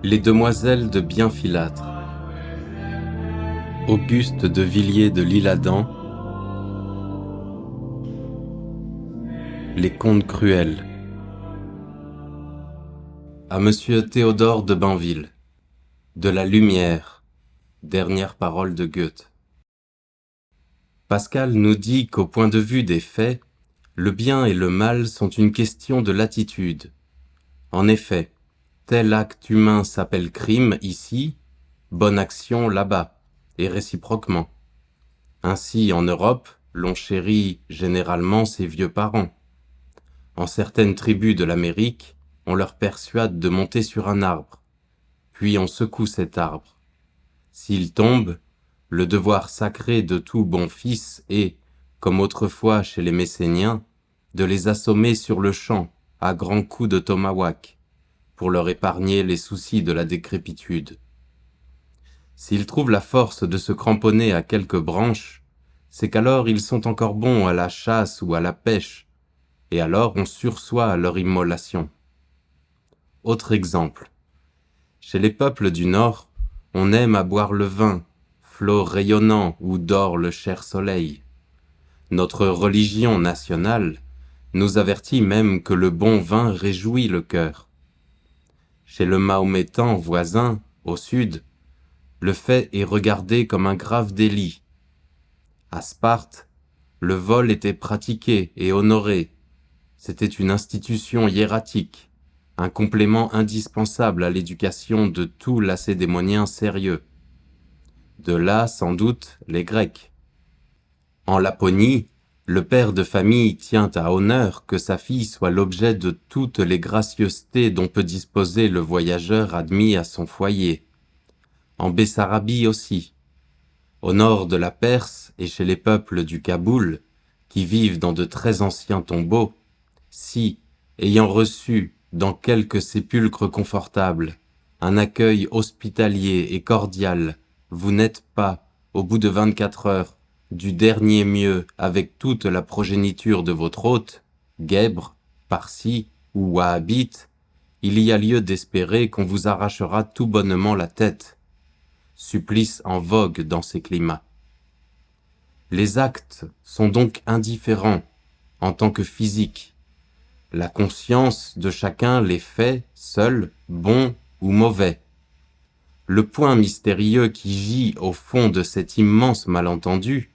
Les demoiselles de Bienfilâtre. Auguste de Villiers de l'Isle-Adam. Les contes cruels. À Monsieur Théodore de Banville. De la lumière. Dernière parole de Goethe. Pascal nous dit qu'au point de vue des faits, le bien et le mal sont une question de latitude. En effet, tel acte humain s'appelle crime ici, bonne action là-bas, et réciproquement. Ainsi, en Europe, l'on chérit généralement ses vieux parents. En certaines tribus de l'Amérique, on leur persuade de monter sur un arbre, puis on secoue cet arbre. S'il tombe, le devoir sacré de tout bon fils est, comme autrefois chez les Messéniens, de les assommer sur le champ à grands coups de tomahawk, pour leur épargner les soucis de la décrépitude. S'ils trouvent la force de se cramponner à quelques branches, c'est qu'alors ils sont encore bons à la chasse ou à la pêche, et alors on sursoit à leur immolation. Autre exemple. Chez les peuples du Nord, on aime à boire le vin, flot rayonnant où dort le cher soleil. Notre religion nationale nous avertit même que le bon vin réjouit le cœur. Chez le mahométan voisin, au sud, le fait est regardé comme un grave délit. À Sparte, le vol était pratiqué et honoré. C'était une institution hiératique, un complément indispensable à l'éducation de tout lacédémonien sérieux. De là, sans doute, les Grecs. En Laponie, le père de famille tient à honneur que sa fille soit l'objet de toutes les gracieusetés dont peut disposer le voyageur admis à son foyer. En Bessarabie aussi. Au nord de la Perse et chez les peuples du Kaboul, qui vivent dans de très anciens tombeaux, si, ayant reçu, dans quelque sépulcre confortable, un accueil hospitalier et cordial, vous n'êtes pas, au bout de 24 heures, du dernier mieux avec toute la progéniture de votre hôte, guèbre, parsi ou wahhabite, il y a lieu d'espérer qu'on vous arrachera tout bonnement la tête. Supplice en vogue dans ces climats. Les actes sont donc indifférents en tant que physiques. La conscience de chacun les fait seul, bons ou mauvais. Le point mystérieux qui gît au fond de cet immense malentendu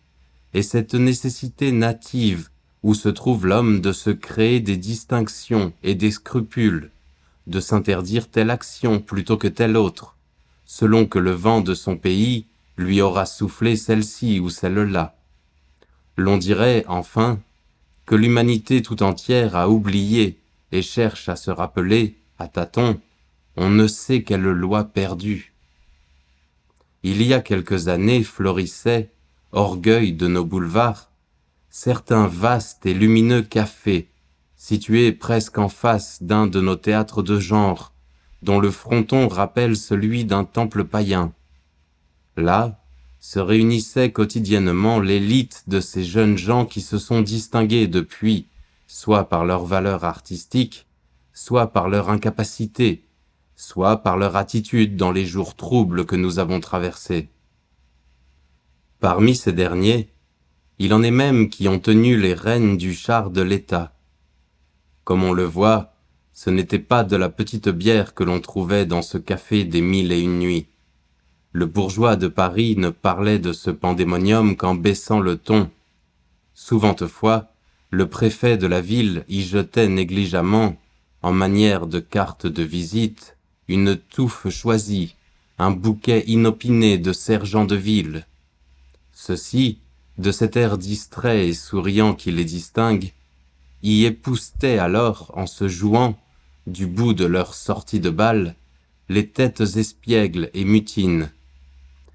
est cette nécessité native où se trouve l'homme de se créer des distinctions et des scrupules, de s'interdire telle action plutôt que telle autre, selon que le vent de son pays lui aura soufflé celle-ci ou celle-là. L'on dirait, enfin, que l'humanité tout entière a oublié et cherche à se rappeler, à tâtons, on ne sait quelle loi perdue. Il y a quelques années florissait, orgueil de nos boulevards, certains vastes et lumineux cafés, situés presque en face d'un de nos théâtres de genre, dont le fronton rappelle celui d'un temple païen. Là se réunissait quotidiennement l'élite de ces jeunes gens qui se sont distingués depuis, soit par leur valeur artistique, soit par leur incapacité, soit par leur attitude dans les jours troubles que nous avons traversés. Parmi ces derniers, il en est même qui ont tenu les rênes du char de l'État. Comme on le voit, ce n'était pas de la petite bière que l'on trouvait dans ce café des 1001 nuits. Le bourgeois de Paris ne parlait de ce pandémonium qu'en baissant le ton. Souvent-fois, le préfet de la ville y jetait négligemment, en manière de carte de visite, une touffe choisie, un bouquet inopiné de sergents de ville. Ceux-ci, de cet air distrait et souriant qui les distingue, y époussetaient alors, en se jouant, du bout de leur sortie de bal, les têtes espiègles et mutines.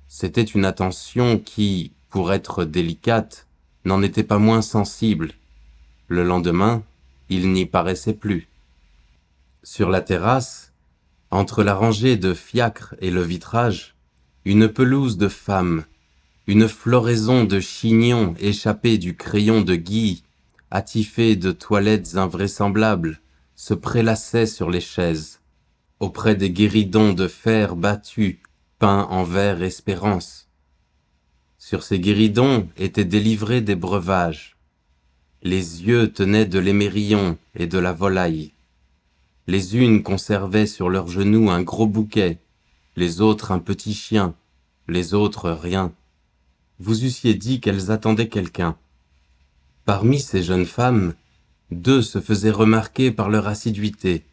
C'était une attention qui, pour être délicate, n'en était pas moins sensible. Le lendemain, il n'y paraissait plus. Sur la terrasse, entre la rangée de fiacres et le vitrage, une pelouse de femmes, une floraison de chignons échappés du crayon de Guy, attifés de toilettes invraisemblables, se prélassaient sur les chaises. auprès des guéridons de fer battus, peints en vert espérance. Sur ces guéridons étaient délivrés des breuvages. Les yeux tenaient de l'émerillon et de la volaille. Les unes conservaient sur leurs genoux un gros bouquet, les autres un petit chien, les autres rien. Vous eussiez dit qu'elles attendaient quelqu'un. Parmi ces jeunes femmes, 2 se faisaient remarquer par leur assiduité.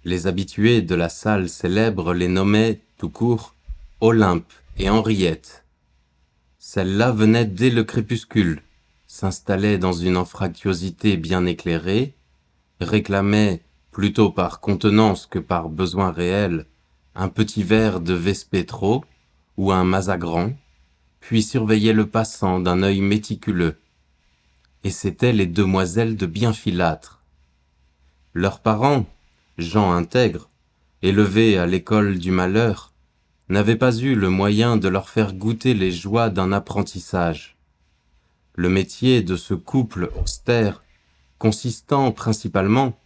Les habitués de la salle célèbre les nommaient, tout court, Olympe et Henriette. Celle-là venait dès le crépuscule, s'installait dans une anfractuosité bien éclairée, réclamait, plutôt par contenance que par besoin réel, un petit verre de Vespétro ou un Mazagran, puis surveillait le passant d'un œil méticuleux. Et c'étaient les demoiselles de Bienfilâtre. Leurs parents, gens intègres, élevés à l'école du malheur, n'avaient pas eu le moyen de leur faire goûter les joies d'un apprentissage. Le métier de ce couple austère, consistant principalement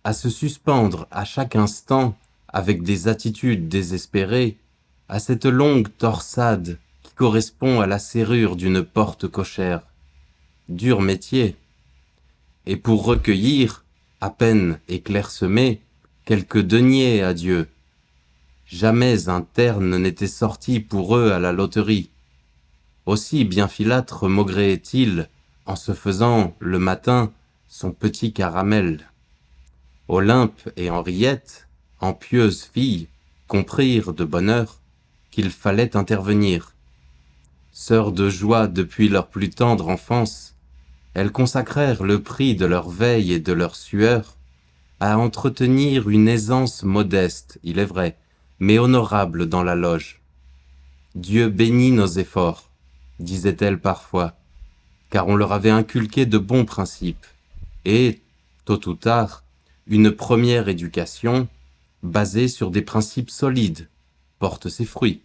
à se suspendre à chaque instant avec des attitudes désespérées à cette longue torsade qui correspond à la serrure d'une porte cochère. Dur métier. Et pour recueillir, à peine éclairsemés, quelques deniers à Dieu. Jamais un terne n'était sorti pour eux à la loterie. Aussi Bienfilâtre maugréait-il, en se faisant, le matin, son petit caramel. Olympe et Henriette, en pieuses filles, comprirent de bonne heure qu'il fallait intervenir. Sœurs de joie depuis leur plus tendre enfance, elles consacrèrent le prix de leur veille et de leur sueur à entretenir une aisance modeste, il est vrai, mais honorable dans la loge. Dieu bénit nos efforts, disaient-elles parfois, car on leur avait inculqué de bons principes, et, tôt ou tard, une première éducation, basée sur des principes solides, porte ses fruits.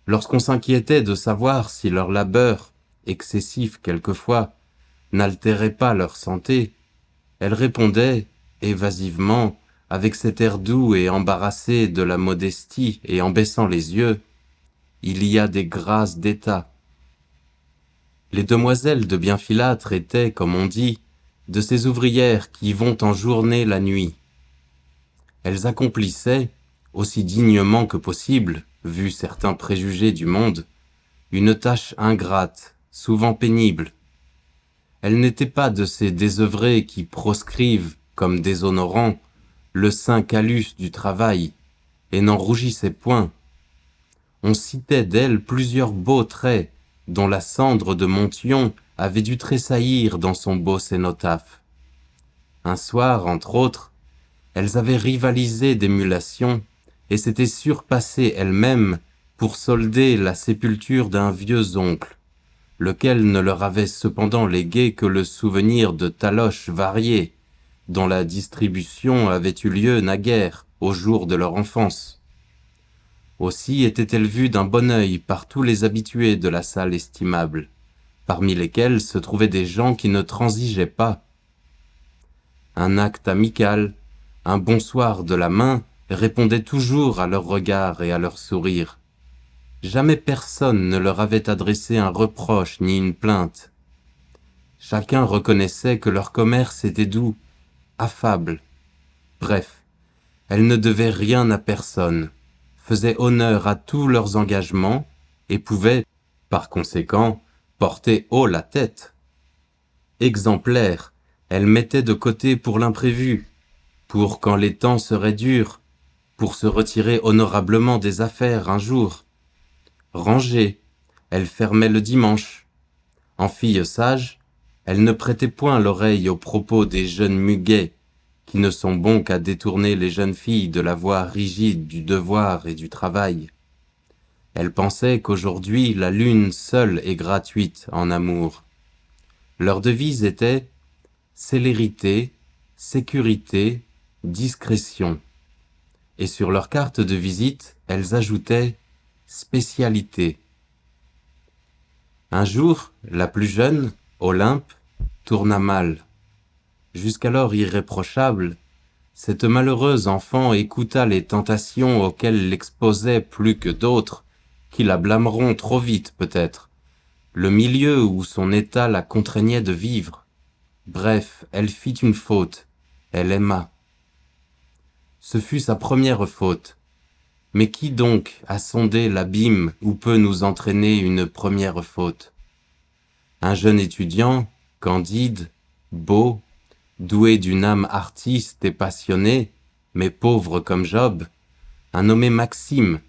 Lorsqu'on s'inquiétait de savoir si leur labeur, excessif quelquefois, n'altérait pas leur santé, elles répondaient, évasivement, avec cet air doux et embarrassé de la modestie et en baissant les yeux, « Il y a des grâces d'État ». Les demoiselles de Bienfilâtre étaient, comme on dit, de ces ouvrières qui vont en journée la nuit. Elles accomplissaient, aussi dignement que possible, vu certains préjugés du monde, une tâche ingrate, souvent pénible. Elles n'étaient pas de ces désœuvrés qui proscrivent, comme déshonorant, le saint calus du travail, et n'en rougissaient point. On citait d'elles plusieurs beaux traits, dont la cendre de Monthyon avait dû tressaillir dans son beau cénotaphe. Un soir, entre autres, elles avaient rivalisé d'émulation et s'étaient surpassées elles-mêmes pour solder la sépulture d'un vieux oncle, lequel ne leur avait cependant légué que le souvenir de taloches variées, dont la distribution avait eu lieu naguère au jour de leur enfance. Aussi étaient-elles vues d'un bon œil par tous les habitués de la salle estimable, parmi lesquels se trouvaient des gens qui ne transigeaient pas. Un acte amical, un bonsoir de la main répondait toujours à leurs regards et à leurs sourires. Jamais personne ne leur avait adressé un reproche ni une plainte. Chacun reconnaissait que leur commerce était doux, affable. Bref, elles ne devaient rien à personne, faisaient honneur à tous leurs engagements et pouvaient, par conséquent, porter haut la tête. Exemplaires, elles mettaient de côté pour l'imprévu, pour quand les temps seraient durs, pour se retirer honorablement des affaires un jour. Rangées, elles fermaient le dimanche. En filles sages, elles ne prêtaient point l'oreille aux propos des jeunes muguets, qui ne sont bons qu'à détourner les jeunes filles de la voie rigide du devoir et du travail. Elles pensaient qu'aujourd'hui la lune seule est gratuite en amour. Leur devise était célérité, sécurité, discrétion. Et sur leur carte de visite, elles ajoutaient spécialité. Un jour, la plus jeune, Olympe, tourna mal. Jusqu'alors irréprochable, cette malheureuse enfant écouta les tentations auxquelles l'exposait plus que d'autres, qui la blâmeront trop vite peut-être, le milieu où son état la contraignait de vivre. Bref, elle fit une faute, elle aima. Ce fut sa première faute. Mais qui donc a sondé l'abîme où peut nous entraîner une première faute? Un jeune étudiant, candide, beau, doué d'une âme artiste et passionnée, mais pauvre comme Job, un nommé Maxime,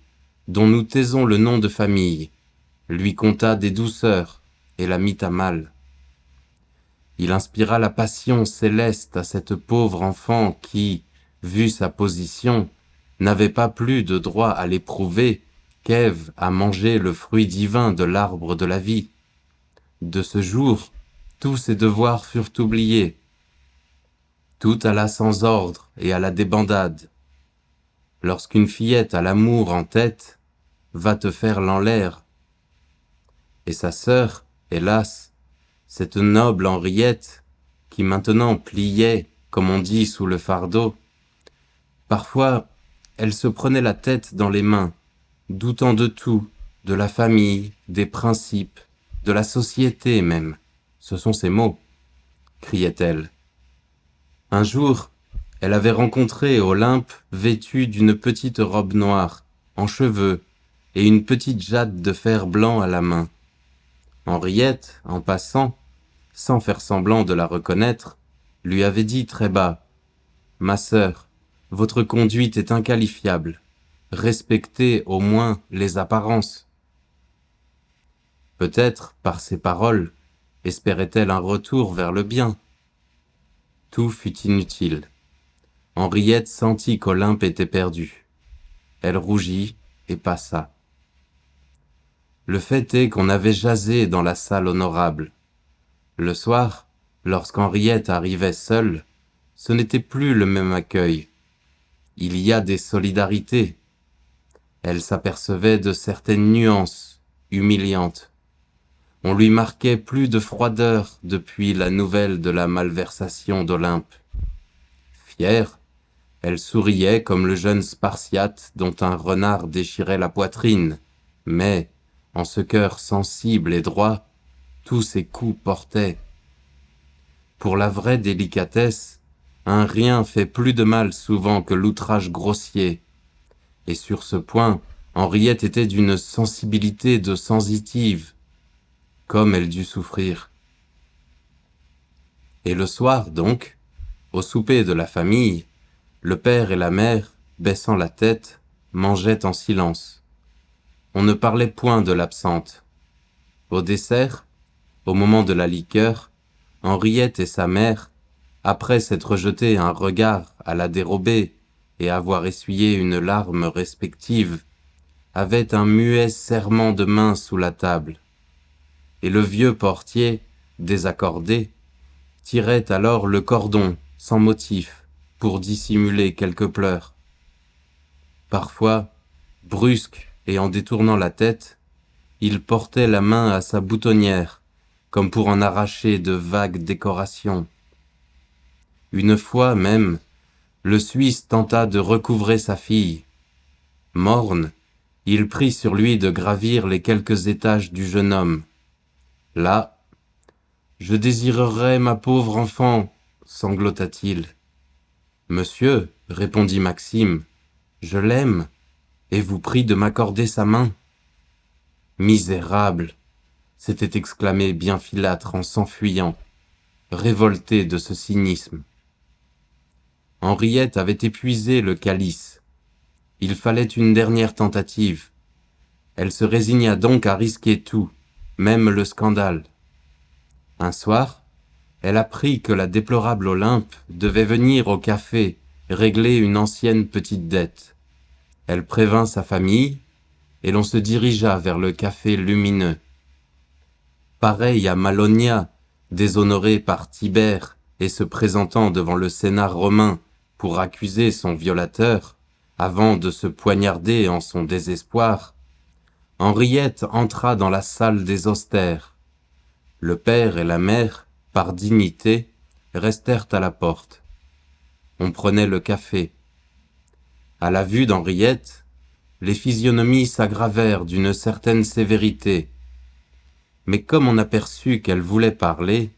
dont nous taisons le nom de famille, lui conta des douceurs et la mit à mal. Il inspira la passion céleste à cette pauvre enfant qui, vu sa position, n'avait pas plus de droit à l'éprouver qu'Ève a mangé le fruit divin de l'arbre de la vie. De ce jour, tous ses devoirs furent oubliés. Tout alla sans ordre et à la débandade. Lorsqu'une fillette a l'amour en tête, va te faire l'enlaire. Et sa sœur, hélas, cette noble Henriette, qui maintenant pliait, comme on dit, sous le fardeau, parfois, elle se prenait la tête dans les mains, doutant de tout, de la famille, des principes, de la société même. Ce sont ses mots, criait-elle. Un jour, elle avait rencontré Olympe vêtue d'une petite robe noire, en cheveux, et une petite jatte de fer blanc à la main. Henriette, en passant, sans faire semblant de la reconnaître, lui avait dit très bas « Ma sœur, votre conduite est inqualifiable. Respectez au moins les apparences. » Peut-être, par ces paroles, espérait-elle un retour vers le bien. Tout fut inutile. Henriette sentit qu'Olympe était perdue. Elle rougit et passa. Le fait est qu'on avait jasé dans la salle honorable. Le soir, lorsqu'Henriette arrivait seule, ce n'était plus le même accueil. Il y a des solidarités. Elle s'apercevait de certaines nuances humiliantes. On lui marquait plus de froideur depuis la nouvelle de la malversation d'Olympe. Fière, elle souriait comme le jeune Spartiate dont un renard déchirait la poitrine, mais, en ce cœur sensible et droit, tous ses coups portaient. Pour la vraie délicatesse, un rien fait plus de mal souvent que l'outrage grossier, et sur ce point, Henriette était d'une sensibilité de sensitive, comme elle dut souffrir. Et le soir donc, au souper de la famille, le père et la mère, baissant la tête, mangeaient en silence. On ne parlait point de l'absente. Au dessert, au moment de la liqueur, Henriette et sa mère, après s'être jeté un regard à la dérobée et avoir essuyé une larme respective, avaient un muet serrement de main sous la table. Et le vieux portier, désaccordé, tirait alors le cordon, sans motif, pour dissimuler quelques pleurs. Parfois, brusque et en détournant la tête, il portait la main à sa boutonnière, comme pour en arracher de vagues décorations. Une fois même, le Suisse tenta de recouvrer sa fille. Morne, il prit sur lui de gravir les quelques étages du jeune homme. Là, « Je désirerais ma pauvre enfant, » sanglota-t-il. « Monsieur, » répondit Maxime, « je l'aime, et vous prie de m'accorder sa main. »« Misérable !» s'était exclamé Bienfilâtre en s'enfuyant, révolté de ce cynisme. Henriette avait épuisé le calice. Il fallait une dernière tentative. Elle se résigna donc à risquer tout, même le scandale. Un soir, elle apprit que la déplorable Olympe devait venir au café régler une ancienne petite dette. Elle prévint sa famille, et l'on se dirigea vers le café lumineux. Pareil à Mallonia, déshonorée par Tibère et se présentant devant le Sénat romain pour accuser son violateur, avant de se poignarder en son désespoir, Henriette entra dans la salle des austères. Le père et la mère, par dignité, restèrent à la porte. On prenait le café. À la vue d'Henriette, les physionomies s'aggravèrent d'une certaine sévérité. Mais comme on aperçut qu'elle voulait parler,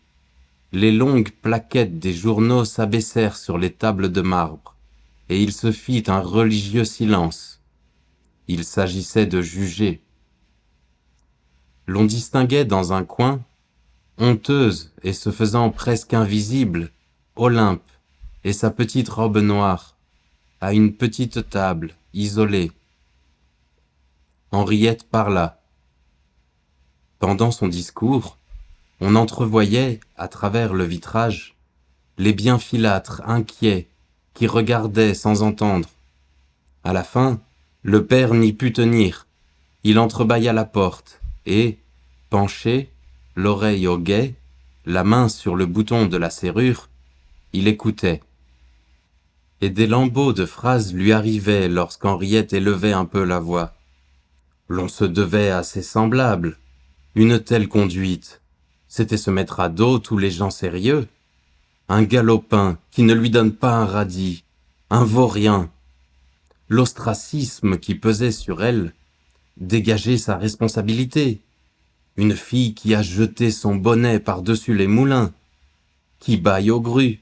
les longues plaquettes des journaux s'abaissèrent sur les tables de marbre, et il se fit un religieux silence. Il s'agissait de juger. L'on distinguait dans un coin, honteuse et se faisant presque invisible, Olympe et sa petite robe noire, à une petite table, isolée. Henriette parla. Pendant son discours, on entrevoyait, à travers le vitrage, les bienfilâtres inquiets qui regardaient sans entendre. À la fin, le père n'y put tenir. Il entrebâilla la porte et, penché, l'oreille au guet, la main sur le bouton de la serrure, il écoutait. Et des lambeaux de phrases lui arrivaient lorsqu'Henriette élevait un peu la voix. L'on se devait à ses semblables. Une telle conduite, c'était se mettre à dos tous les gens sérieux. Un galopin qui ne lui donne pas un radis, un vaurien. L'ostracisme qui pesait sur elle dégageait sa responsabilité. Une fille qui a jeté son bonnet par-dessus les moulins, qui bâille aux grues,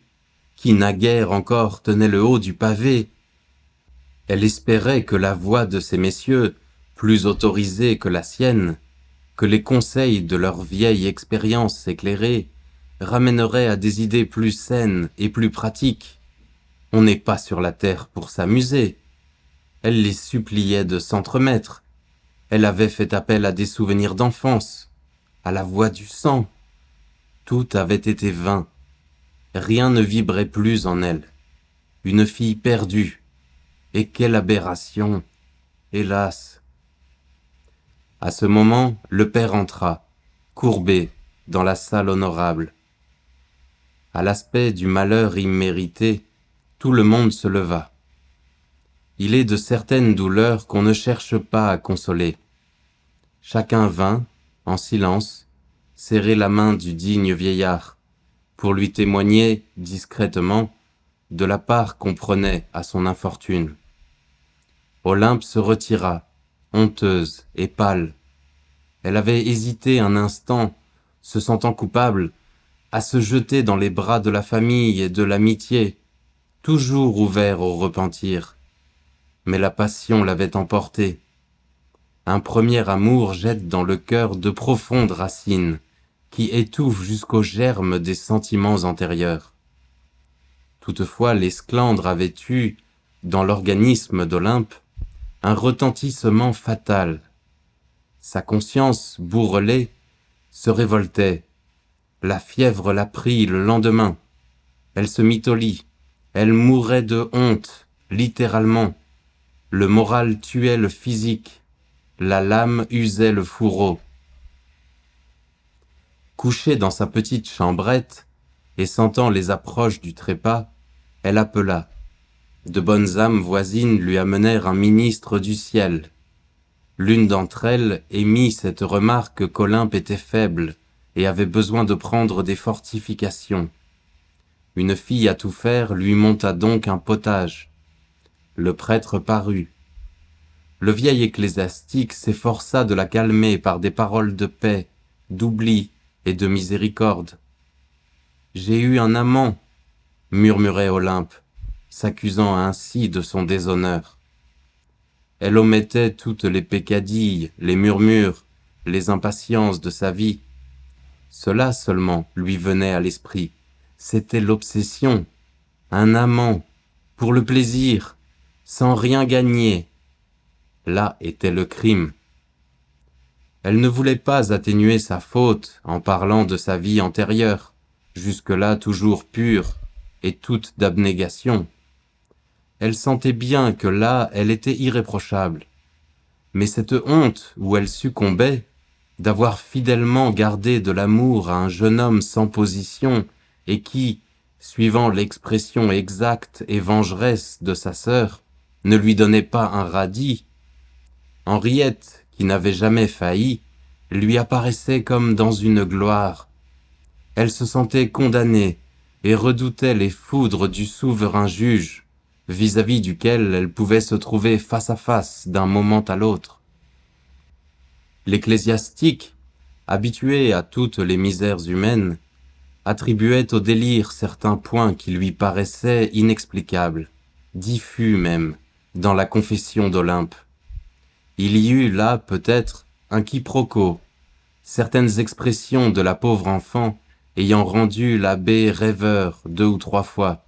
qui naguère encore tenait le haut du pavé. Elle espérait que la voix de ces messieurs, plus autorisée que la sienne, que les conseils de leur vieille expérience éclairée, ramèneraient à des idées plus saines et plus pratiques. On n'est pas sur la terre pour s'amuser. Elle les suppliait de s'entremettre. Elle avait fait appel à des souvenirs d'enfance, à la voix du sang. Tout avait été vain. Rien ne vibrait plus en elle. Une fille perdue. Et quelle aberration, hélas. À ce moment, le père entra, courbé, dans la salle honorable. À l'aspect du malheur immérité, tout le monde se leva. Il est de certaines douleurs qu'on ne cherche pas à consoler. Chacun vint, en silence, serrer la main du digne vieillard, pour lui témoigner, discrètement, de la part qu'on prenait à son infortune. Olympe se retira, honteuse et pâle. Elle avait hésité un instant, se sentant coupable, à se jeter dans les bras de la famille et de l'amitié, toujours ouvert au repentir. Mais la passion l'avait emportée. Un premier amour jette dans le cœur de profondes racines, qui étouffent jusqu'au germe des sentiments antérieurs. Toutefois, l'esclandre avait eu, dans l'organisme d'Olympe, un retentissement fatal. Sa conscience bourrelée se révoltait. La fièvre la prit le lendemain. Elle se mit au lit. Elle mourait de honte, littéralement. Le moral tuait le physique. La lame usait le fourreau. Couchée dans sa petite chambrette et sentant les approches du trépas, elle appela. De bonnes âmes voisines lui amenèrent un ministre du ciel. L'une d'entre elles émit cette remarque qu'Olympe était faible et avait besoin de prendre des fortifications. Une fille à tout faire lui monta donc un potage. Le prêtre parut. Le vieil ecclésiastique s'efforça de la calmer par des paroles de paix, d'oubli et de miséricorde. « J'ai eu un amant » murmurait Olympe, s'accusant ainsi de son déshonneur. Elle omettait toutes les peccadilles, les murmures, les impatiences de sa vie. Cela seulement lui venait à l'esprit. C'était l'obsession, un amant, pour le plaisir, sans rien gagner. Là était le crime. Elle ne voulait pas atténuer sa faute en parlant de sa vie antérieure, jusque-là toujours pure et toute d'abnégation. Elle sentait bien que là, elle était irréprochable. Mais cette honte où elle succombait, d'avoir fidèlement gardé de l'amour à un jeune homme sans position et qui, suivant l'expression exacte et vengeresse de sa sœur, ne lui donnait pas un radis, Henriette, qui n'avait jamais failli, lui apparaissait comme dans une gloire. Elle se sentait condamnée, et redoutait les foudres du souverain juge, vis-à-vis duquel elle pouvait se trouver face à face d'un moment à l'autre. L'ecclésiastique, habitué à toutes les misères humaines, attribuait au délire certains points qui lui paraissaient inexplicables, diffus même, dans la confession d'Olympe. Il y eut là, peut-être, un quiproquo, certaines expressions de la pauvre enfant ayant rendu l'abbé rêveur 2 ou 3 fois.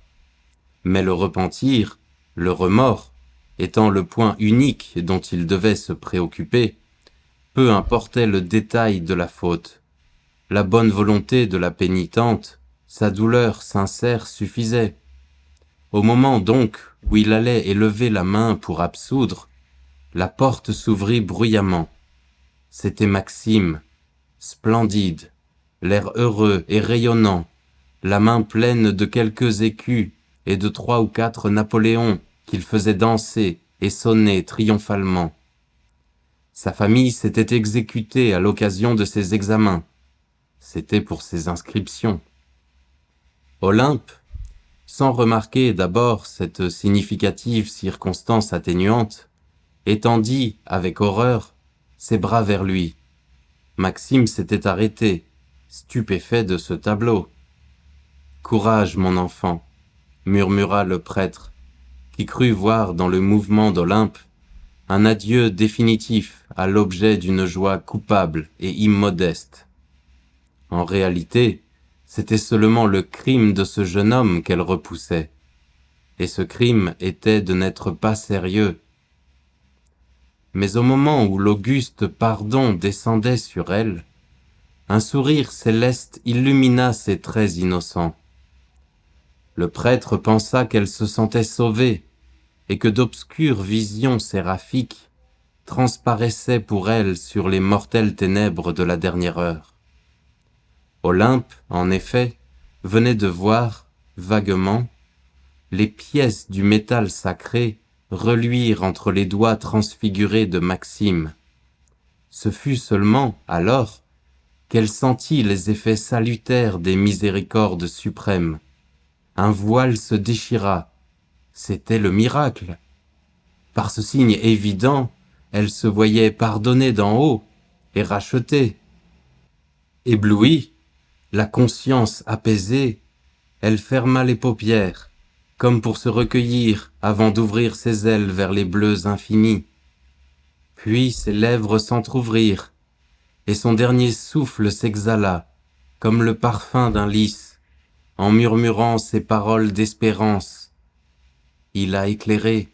Mais le repentir, le remords, étant le point unique dont il devait se préoccuper, peu importait le détail de la faute. La bonne volonté de la pénitente, sa douleur sincère suffisait. Au moment donc où il allait élever la main pour absoudre, la porte s'ouvrit bruyamment. C'était Maxime, splendide, l'air heureux et rayonnant, la main pleine de quelques écus et de 3 ou 4 Napoléons qu'il faisait danser et sonner triomphalement. Sa famille s'était exécutée à l'occasion de ses examens. C'était pour ses inscriptions. Olympe, sans remarquer d'abord cette significative circonstance atténuante, étendit, avec horreur, ses bras vers lui. Maxime s'était arrêté, stupéfait de ce tableau. « Courage, mon enfant !» murmura le prêtre, qui crut voir dans le mouvement d'Olympe un adieu définitif à l'objet d'une joie coupable et immodeste. En réalité, c'était seulement le crime de ce jeune homme qu'elle repoussait, et ce crime était de n'être pas sérieux. Mais au moment où l'auguste pardon descendait sur elle, un sourire céleste illumina ses traits innocents. Le prêtre pensa qu'elle se sentait sauvée, et que d'obscures visions séraphiques transparaissaient pour elle sur les mortelles ténèbres de la dernière heure. Olympe, en effet, venait de voir, vaguement, les pièces du métal sacré reluire entre les doigts transfigurés de Maxime. Ce fut seulement, alors, qu'elle sentit les effets salutaires des miséricordes suprêmes. Un voile se déchira. C'était le miracle. Par ce signe évident, elle se voyait pardonnée d'en haut et rachetée. Éblouie, la conscience apaisée, elle ferma les paupières, comme pour se recueillir avant d'ouvrir ses ailes vers les bleus infinis. Puis ses lèvres s'entr'ouvrirent, et son dernier souffle s'exhala, comme le parfum d'un lys, en murmurant ces paroles d'espérance. Il a éclairé,